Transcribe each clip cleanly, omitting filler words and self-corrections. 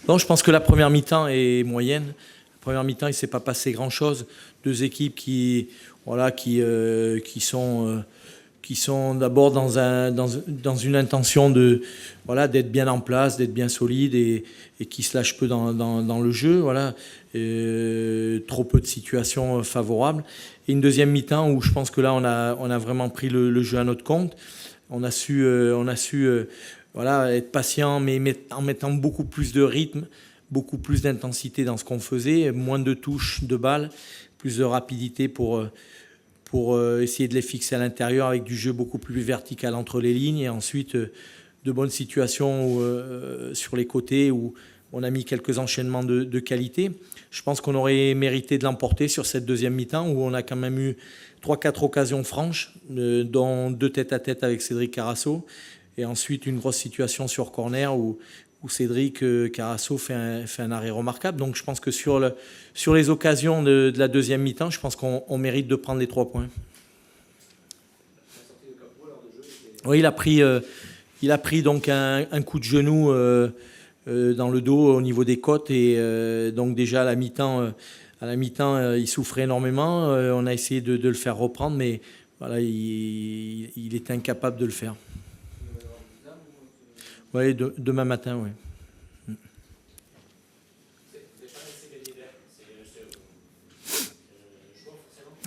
Non, je pense que la première mi-temps est moyenne. La première mi-temps, il ne s'est pas passé grand-chose. Deux équipes qui sont d'abord dans une intention d'être bien en place, d'être bien solide et qui se lâchent peu dans le jeu. Voilà. Trop peu de situations favorables. Et une deuxième mi-temps où je pense que là, on a vraiment pris le jeu à notre compte. On a su être patient, mais en mettant beaucoup plus de rythme, beaucoup plus d'intensité dans ce qu'on faisait, moins de touches de balles, plus de rapidité pour essayer de les fixer à l'intérieur avec du jeu beaucoup plus vertical entre les lignes et ensuite de bonnes situations sur les côtés où on a mis quelques enchaînements de qualité. Je pense qu'on aurait mérité de l'emporter sur cette deuxième mi-temps où on a quand même eu 3-4 occasions franches, dont 2 tête-à-tête avec Cédric Carasso. Et ensuite, une grosse situation sur corner où Cédric Carasso fait un arrêt remarquable. Donc je pense que sur les occasions de la deuxième mi-temps, je pense qu'on mérite de prendre les 3 points. Oui, il a pris donc un coup de genou dans le dos au niveau des côtes. Et donc déjà à la mi-temps, il souffrait énormément. On a essayé de le faire reprendre, mais voilà, il est incapable de le faire. Oui, demain matin, oui.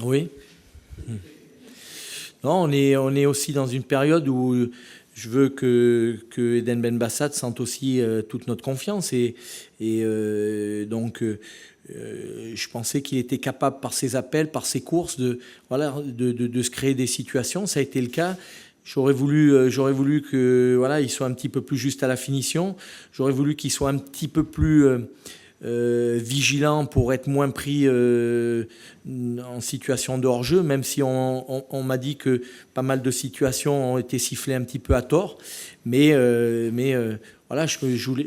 Oui. Non, on est aussi dans une période où je veux que Eden Benbassat sente aussi toute notre confiance. Donc, je pensais qu'il était capable, par ses appels, par ses courses, de se créer des situations. Ça a été le cas. J'aurais voulu qu'il soit un petit peu plus juste à la finition. J'aurais voulu qu'il soit un petit peu plus vigilant pour être moins pris en situation de hors-jeu, même si on m'a dit que pas mal de situations ont été sifflées un petit peu à tort. Mais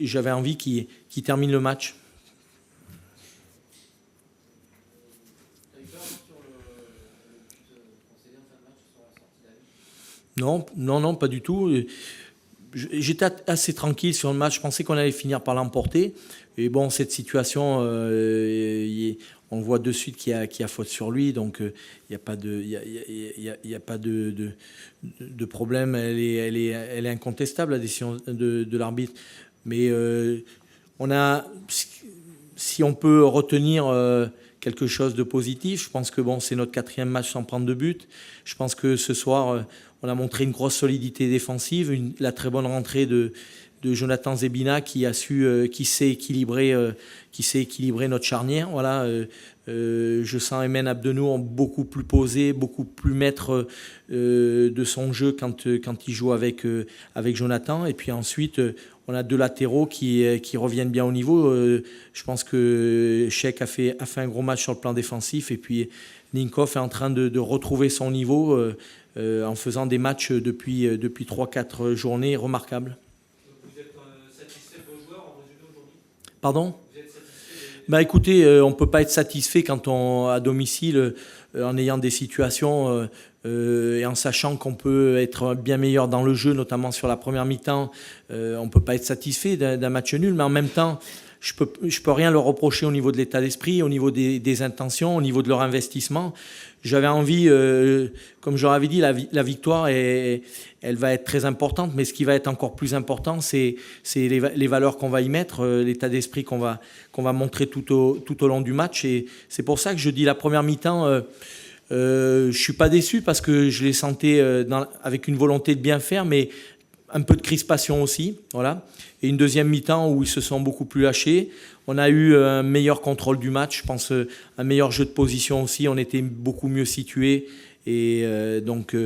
j'avais envie qu'il termine le match. Non, pas du tout. J'étais assez tranquille sur le match. Je pensais qu'on allait finir par l'emporter. Et bon, cette situation, on voit de suite qu'il y a faute sur lui. Donc, il n'y a pas de problème. Elle est incontestable, la décision de l'arbitre. Mais si on peut retenir quelque chose de positif, je pense que c'est notre 4e match sans prendre de but. Je pense que ce soir, on a montré une grosse solidité défensive, la très bonne rentrée de Jonathan Zebina qui sait équilibrer notre charnière. Voilà, je sens Emen Abdenour beaucoup plus posé, beaucoup plus maître de son jeu quand il joue avec Jonathan. Et puis ensuite, on a 2 latéraux qui reviennent bien au niveau. Je pense que Sheik a fait un gros match sur le plan défensif. Et puis Ninkov est en train de retrouver son niveau en faisant des matchs depuis 3-4 journées remarquables. Vous êtes satisfait de vos joueurs en résultat aujourd'hui ? Pardon ? Vous êtes satisfait Écoutez, on ne peut pas être satisfait quand à domicile, en ayant des situations et en sachant qu'on peut être bien meilleur dans le jeu, notamment sur la première mi-temps. On ne peut pas être satisfait d'un match nul, mais en même temps, je peux rien leur reprocher au niveau de l'état d'esprit, au niveau des intentions, au niveau de leur investissement. J'avais envie, comme je leur avais dit, la victoire, elle va être très importante, mais ce qui va être encore plus important, c'est les valeurs qu'on va y mettre, l'état d'esprit qu'on va montrer tout au long du match. Et c'est pour ça que je dis la première mi-temps, je ne suis pas déçu parce que je les sentais avec une volonté de bien faire, mais un peu de crispation aussi, voilà. Et une deuxième mi-temps où ils se sont beaucoup plus lâchés. On a eu un meilleur contrôle du match, je pense un meilleur jeu de position aussi. On était beaucoup mieux situés. Et donc,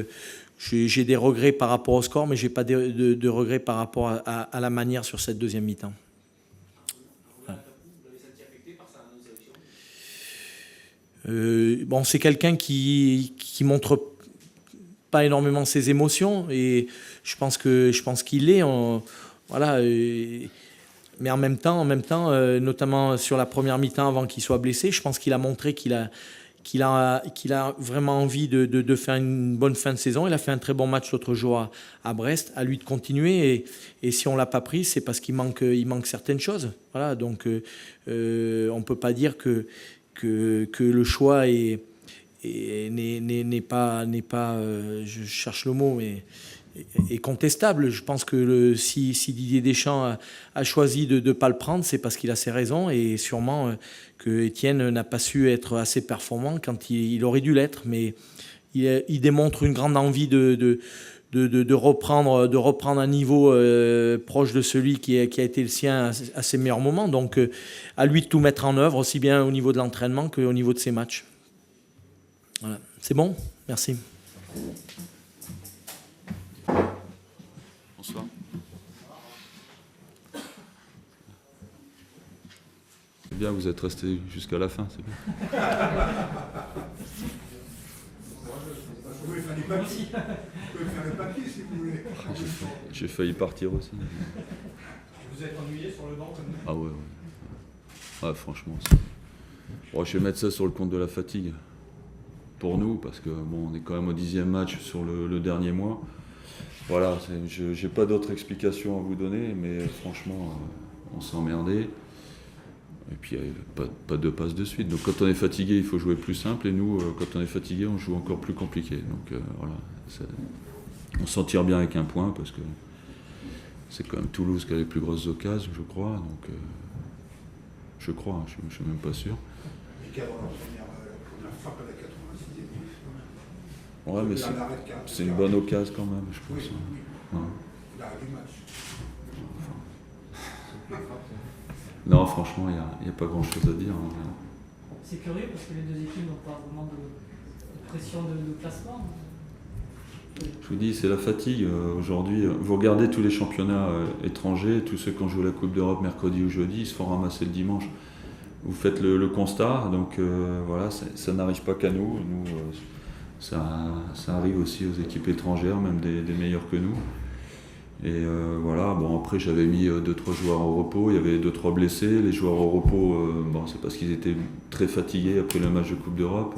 j'ai des regrets par rapport au score, mais je n'ai pas de regrets par rapport à la manière sur cette deuxième mi-temps. Voilà. Vous l'avez senti affecté par sa non-sélection ? C'est quelqu'un qui montre pas énormément ses émotions. Et je pense qu'il l'est. Voilà, Mais en même temps, notamment sur la première mi-temps avant qu'il soit blessé, je pense qu'il a montré qu'il a vraiment envie de faire une bonne fin de saison. Il a fait un très bon match l'autre jour à Brest. À lui de continuer. Et si on ne l'a pas pris, c'est parce qu'il manque certaines choses. Voilà, donc on ne peut pas dire que le choix n'est pas, je cherche le mot, mais est contestable. Je pense que si Didier Deschamps a choisi de ne pas le prendre, c'est parce qu'il a ses raisons, et sûrement que Étienne n'a pas su être assez performant quand il aurait dû l'être. Mais il démontre une grande envie de reprendre un niveau proche de celui qui a été le sien à ses meilleurs moments. Donc à lui de tout mettre en œuvre, aussi bien au niveau de l'entraînement qu'au niveau de ses matchs. Voilà. C'est bon ? Merci. Bonsoir. C'est bien, vous êtes resté jusqu'à la fin, c'est bien. Vous pouvez faire des papiers. Vous pouvez faire des papiers si vous voulez. J'ai failli partir aussi. Vous êtes ennuyé sur le banc comme nous? Ah ouais. Ah, franchement. Bon, je vais mettre ça sur le compte de la fatigue. Pour nous, parce que bon, on est quand même au 10e match sur le dernier mois. Voilà, je n'ai pas d'autre explication à vous donner, mais franchement, on s'est emmerdé. Et puis, pas deux passes de suite. Donc, quand on est fatigué, il faut jouer plus simple. Et nous, quand on est fatigué, on joue encore plus compliqué. Donc, voilà. On s'en tire bien avec un point, parce que c'est quand même Toulouse qui a les plus grosses occasions, je crois. Donc, je crois, je ne suis même pas sûr. Les cadres, la frappe à la 86e minute. Ouais, mais c'est une bonne occasion quand même, je pense. Oui, oui. Ouais. L'arrêt du match. Non, franchement, il n'y a pas grand-chose à dire. C'est curieux parce que les deux équipes n'ont pas vraiment de pression de classement. Je vous dis, c'est la fatigue. Aujourd'hui, vous regardez tous les championnats étrangers, tous ceux qui ont joué la Coupe d'Europe mercredi ou jeudi, ils se font ramasser le dimanche. Vous faites le constat, donc voilà, ça n'arrive pas qu'à nous. Nous, ça arrive aussi aux équipes étrangères, même des meilleures que nous. Et voilà, bon, après j'avais mis 2-3 joueurs au repos, il y avait 2-3 blessés. Les joueurs au repos, bon, c'est parce qu'ils étaient très fatigués après le match de Coupe d'Europe.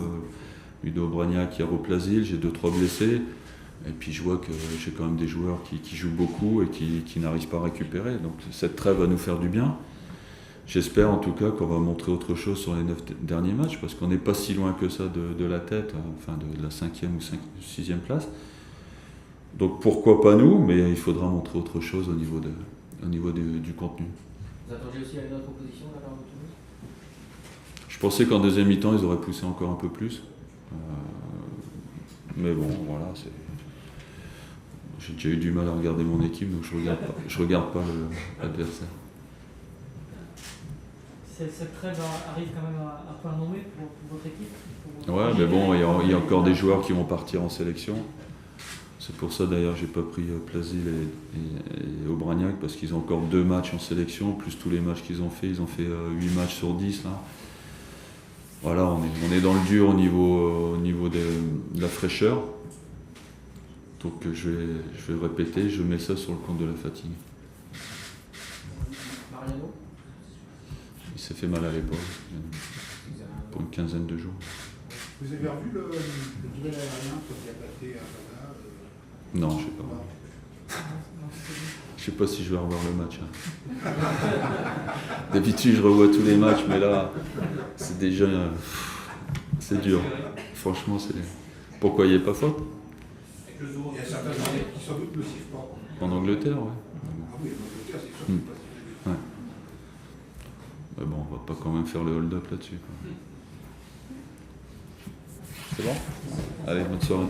Ludo Bragnac, Yaro Plasil, j'ai 2-3 blessés. Et puis je vois que j'ai quand même des joueurs qui jouent beaucoup et qui n'arrivent pas à récupérer. Donc cette trêve va nous faire du bien. J'espère en tout cas qu'on va montrer autre chose sur les 9 derniers matchs, parce qu'on n'est pas si loin que ça de la tête, enfin de la 5e ou 6e place. Donc pourquoi pas nous, mais il faudra montrer autre chose au niveau du contenu. Vous attendiez aussi à une autre opposition de la part de Toulouse? Je pensais qu'en deuxième mi-temps, ils auraient poussé encore un peu plus. Mais bon, voilà, j'ai déjà eu du mal à regarder mon équipe, donc je regarde pas l'adversaire. Cette trêve arrive quand même à point nommé pour votre équipe? Ouais, mais bon, il y a encore des joueurs qui vont partir en sélection. C'est pour ça d'ailleurs j'ai pas pris Plasil et Aubragnac, parce qu'ils ont encore 2 matchs en sélection, plus tous les matchs qu'ils ont fait. Ils ont fait 8 matchs sur 10 là. Voilà, on est dans le dur au niveau de la fraîcheur. Donc je vais répéter, je mets ça sur le compte de la fatigue. Mariano? Il s'est fait mal à l'épaule pour une quinzaine de jours. Vous avez revu le duel aérien sur Diabaté à Havana? Non, je sais pas. Je sais pas si je vais revoir le match. Hein. D'habitude, je revois tous les matchs, mais là, c'est déjà... c'est dur. Franchement, c'est... Pourquoi il n'y a pas faute? Il y a certains arbitres qui sans doute ne sifflent pas. En Angleterre, ouais. Ah oui, en Angleterre, c'est sûr que c'est pas sifflé. Ouais. Mais bon, on va pas quand même faire le hold-up là-dessus. C'est bon? Allez, bonne soirée.